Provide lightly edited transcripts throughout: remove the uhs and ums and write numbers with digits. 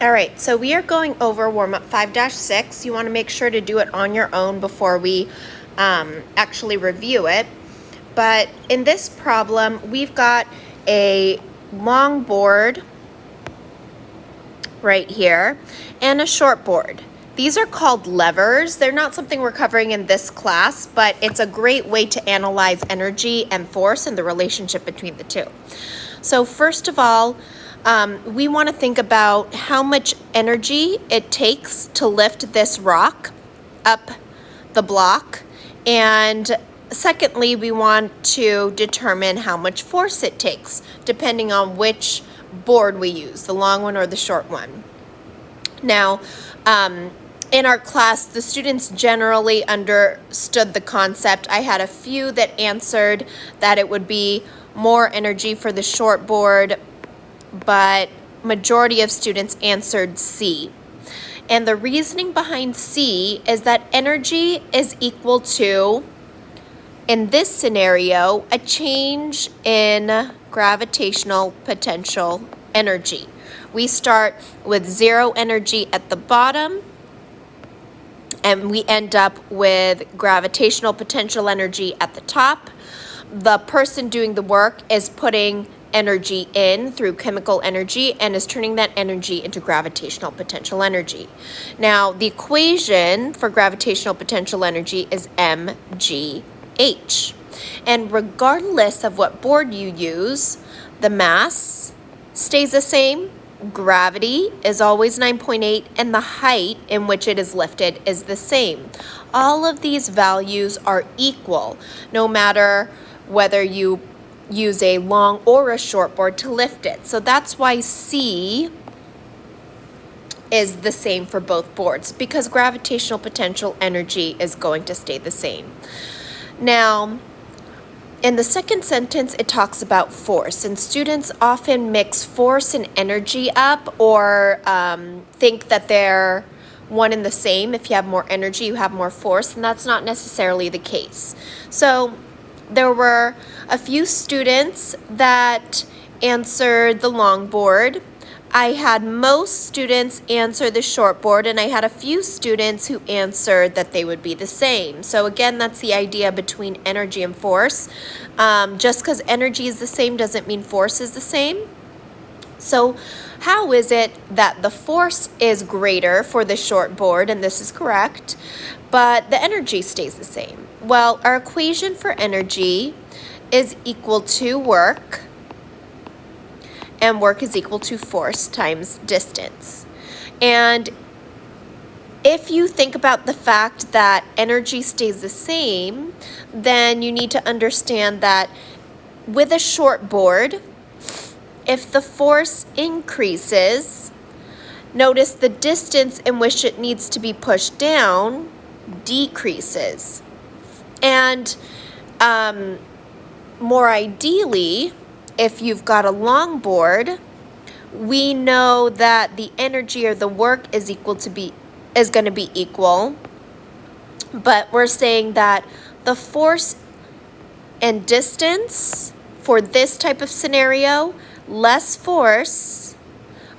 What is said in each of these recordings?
All right, so we are going over warm-up 5-6. You want to make sure to do it on your own before we actually review it. But in this problem, we've got a long board right here and a short board. These are called levers. They're not something we're covering in this class, but it's a great way to analyze energy and force and the relationship between the two. So first of all, we want to think about how much energy it takes to lift this rock up the block. And secondly, we want to determine how much force it takes, depending on which board we use, the long one or the short one. Now, in our class, the students generally understood the concept. I had a few that answered that it would be more energy for the short board, but majority of students answered C. And the reasoning behind C is that energy is equal to, in this scenario, a change in gravitational potential energy. We start with 0 energy at the bottom, and we end up with gravitational potential energy at the top. The person doing the work is putting energy in through chemical energy and is turning that energy into gravitational potential energy. Now, the equation for gravitational potential energy is mgh. And regardless of what board you use, the mass stays the same, gravity is always 9.8, and the height in which it is lifted is the same. All of these values are equal, no matter whether you use a long or a short board to lift it. So that's why C is the same for both boards, because gravitational potential energy is going to stay the same. Now, in the second sentence, it talks about force, and students often mix force and energy up, or think that they're one and the same. If you have more energy, you have more force, and that's not necessarily the case. So there were a few students that answered the long board. I had most students answer the short board, and I had a few students who answered that they would be the same. So again, that's the idea between energy and force. Just because energy is the same doesn't mean force is the same. So how is it that the force is greater for the short board, and this is correct, but the energy stays the same? Well, our equation for energy is equal to work, and work is equal to force times distance. And if you think about the fact that energy stays the same, then you need to understand that with a short board, if the force increases, notice the distance in which it needs to be pushed down decreases. And more ideally, if you've got a long board, we know that the energy or the work is going to be equal, but we're saying that the force and distance for this type of scenario, less force,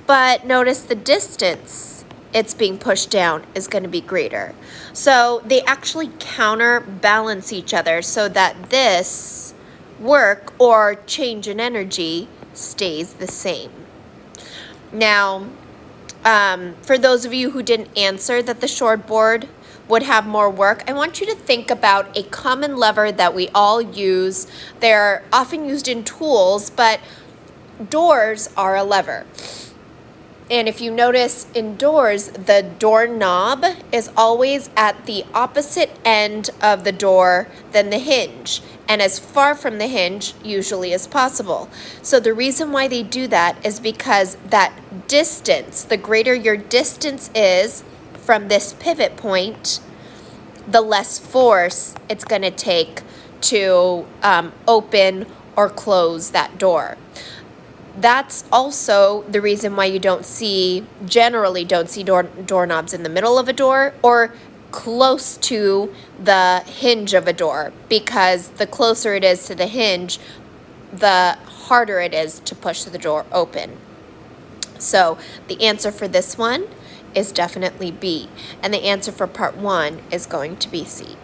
but notice the distance it's being pushed down is going to be greater. So they actually counterbalance each other so that this work or change in energy stays the same. Now, for those of you who didn't answer that the short board would have more work, I want you to think about a common lever that we all use. They're often used in tools, but doors are a lever. And if you notice in doors, the doorknob is always at the opposite end of the door than the hinge, and as far from the hinge usually as possible. So the reason why they do that is because that distance, the greater your distance is from this pivot point, the less force it's going to take to open or close that door. That's also the reason why you generally don't see doorknobs in the middle of a door or close to the hinge of a door, because the closer it is to the hinge, the harder it is to push the door open. So the answer for this one is definitely B, and the answer for part 1 is going to be C.